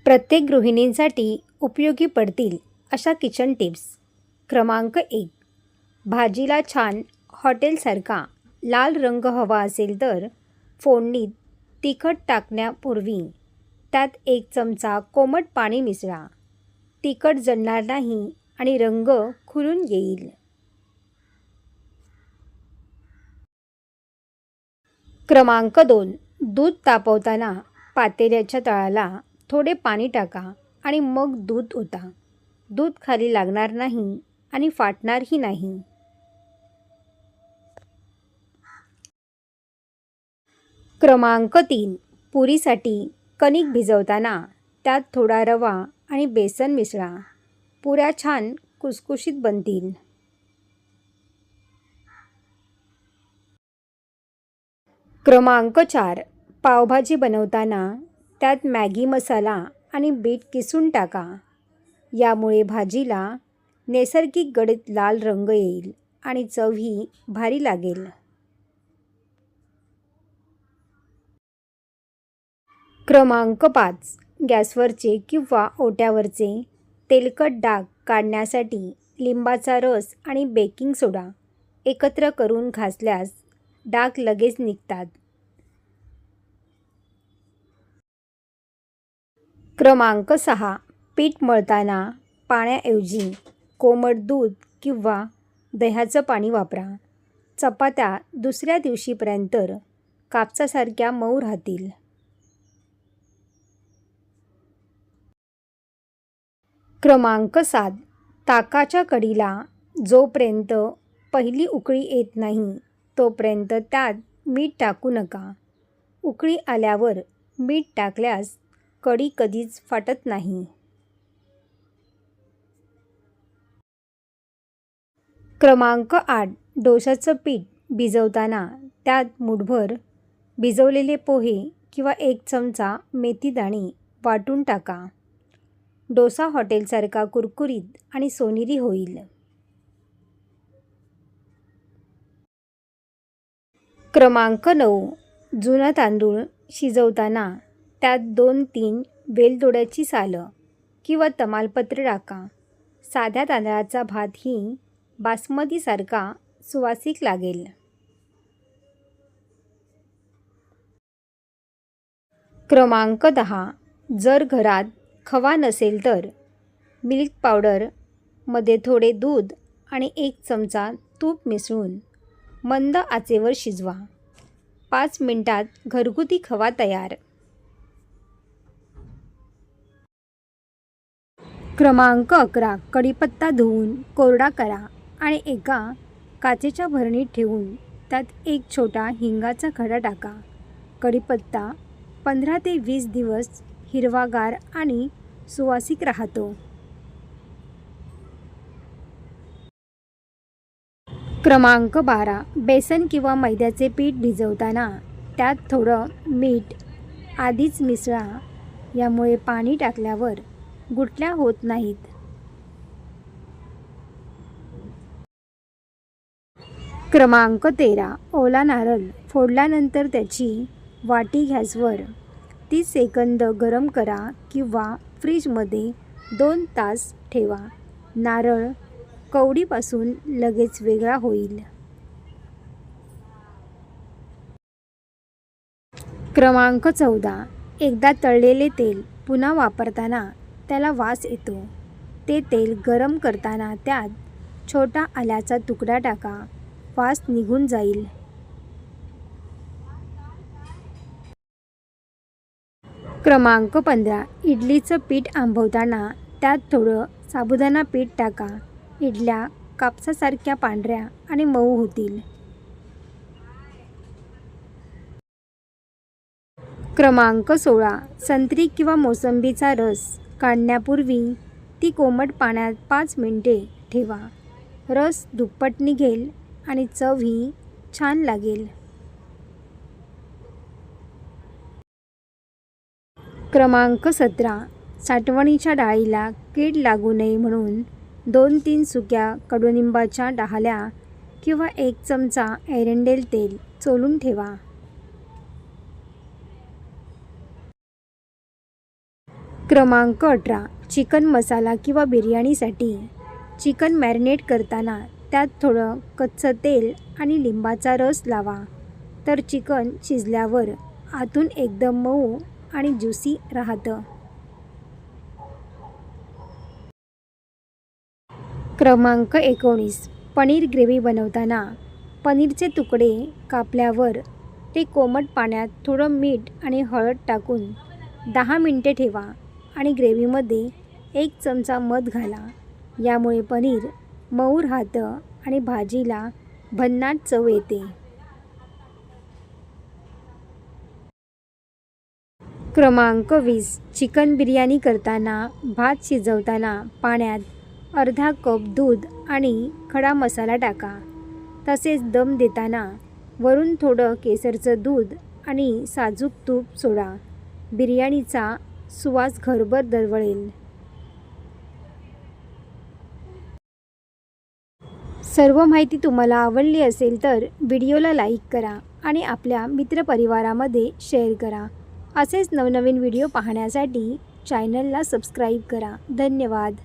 प्रत्येक गृहिणींसाठी उपयोगी पडतील अशा किचन टिप्स. क्रमांक 1. भाजीला छान हॉटेलसारखा लाल रंग हवा असेल तर फोडणीत तिखट टाकण्यापूर्वी त्यात 1 चमचा कोमट पाणी मिसळा. तिखट जळणार नाही आणि रंग खुलून येईल. क्रमांक 2. दूध तापवताना पातेल्याच्या तळाला थोडे पाणी टाका आणि मग दूध ओता. दूध खाली लागणार नाही आणि फाटणारही नाही. क्रमांक 3. पुरीसाठी कणिक भिजवताना त्यात थोडा रवा आणि बेसन मिसळा. पुऱ्या छान खुसखुशीत बनतील. क्रमांक 4. पावभाजी बनवताना त्यात मॅगी मसाला आणि बीट किसून टाका. यामुळे भाजीला नैसर्गिक गडद लाल रंग येईल आणि चवही भारी लागेल. क्रमांक 5. गॅसवरचे किंवा ओट्यावरचे तेलकट डाग काढण्यासाठी लिंबाचा रस आणि बेकिंग सोडा एकत्र करून घासल्यास डाग लगेच निघतात. क्रमांक 6. पीठ मळताना पाण्याऐवजी कोमट दूध किंवा दह्याचं पाणी वापरा. चपात्या दुसऱ्या दिवशीपर्यंत कापसासारख्या मऊ राहतील. क्रमांक 7. ताकाच्या कढीला जोपर्यंत पहिली उकळी येत नाही तोपर्यंत त्यात मीठ टाकू नका. उकळी आल्यावर मीठ टाकल्यास कढी कधीच फाटत नाही. क्रमांक 8. डोशाचं पीठ भिजवताना त्यात मुठभर भिजवलेले पोहे किंवा 1 चमचा मेथीदाणे वाटून टाका. डोसा हॉटेलसारखा कुरकुरीत आणि सोनेरी होईल. क्रमांक 9. जुना तांदूळ शिजवताना त्यात 2-3 वेलदोड्याची सालं किंवा तमालपत्र टाका. साध्या तांदळाचा भातही बासमतीसारखा सुवासिक लागेल. क्रमांक 10. जर घरात खवा नसेल तर मिल्क पावडरमध्ये थोडे दूध आणि 1 चमचा तूप मिसळून मंद आचेवर शिजवा. 5 मिनिटात घरगुती खवा तयार. क्रमांक 11. कढीपत्ता धुवून कोरडा करा आणि एका काचेच्या भरणीत ठेवून त्यात 1 छोटा हिंगाचा खडा टाका. कढीपत्ता 15 ते 20 दिवस हिरवागार आणि सुवासिक राहतो. क्रमांक 12. बेसन किंवा मैद्याचे पीठ भिजवताना त्यात थोडं मीठ आधीच मिसळा. यामुळे पाणी टाकल्यावर गुठल्या होत नाहीत. क्रमांक 13. ओला नारळ फोडल्यानंतर त्याची वाटी गॅसवर 30 सेकंद गरम करा किंवा फ्रीजमध्ये 2 तास ठेवा. नारळ कवडीपासून लगेच वेगळा होईल. क्रमांक 14. एकदा तळलेले तेल पुन्हा वापरताना त्याला वास येतो. ते तेल गरम करताना त्यात छोटा आल्याचा तुकडा टाका. वास निघून जाईल. क्रमांक 15. इडलीचं पीठ आंबवताना त्यात थोडं साबुदाणा पीठ टाका. इडल्या कापसासारख्या पांढऱ्या आणि मऊ होतील. क्रमांक 16. संत्री किंवा मोसंबीचा रस काढण्यापूर्वी ती कोमट पाण्यात 5 मिनिटे ठेवा. रस दुप्पट निघेल आणि चवही छान लागेल. क्रमांक 17. साठवणीच्या डाळीला कीड लागू नये म्हणून 2-3 सुक्या कडुनिंबाच्या डहाळ्या किंवा 1 चमचा एरंडेल तेल चोळून ठेवा. क्रमांक 18. चिकन मसाला किंवा बिर्याणीसाठी चिकन मॅरिनेट करताना त्यात थोडं कच्चं तेल आणि लिंबाचा रस लावा, तर चिकन शिजल्यावर आतून एकदम मऊ आणि ज्युसी राहतं. क्रमांक 19. पनीर ग्रेव्ही बनवताना पनीरचे तुकडे कापल्यावर ते कोमट पाण्यात थोडं मीठ आणि हळद टाकून 10 मिनिटे ठेवा आणि ग्रेव्हीमध्ये 1 चमचा मध घाला. यामुळे पनीर मऊ राहतं आणि भाजीला भन्नाट चव येते. क्रमांक 20. चिकन बिर्याणी करताना भात शिजवताना पाण्यात अर्धा कप दूध आणि खडा मसाला टाका. तसेच दम देताना वरून थोडं केसरचं दूध आणि साजूक तूप सोडा. बिर्याणीचा सुवास घरभर दरवळेल. सर्व माहिती तुम्हाला आवडली असेल तर व्हिडिओला लाईक करा आणि आपल्या मित्रपरिवारामध्ये शेअर करा. असेच नवनवीन व्हिडिओ पाहण्यासाठी चॅनलला सबस्क्राईब करा. धन्यवाद.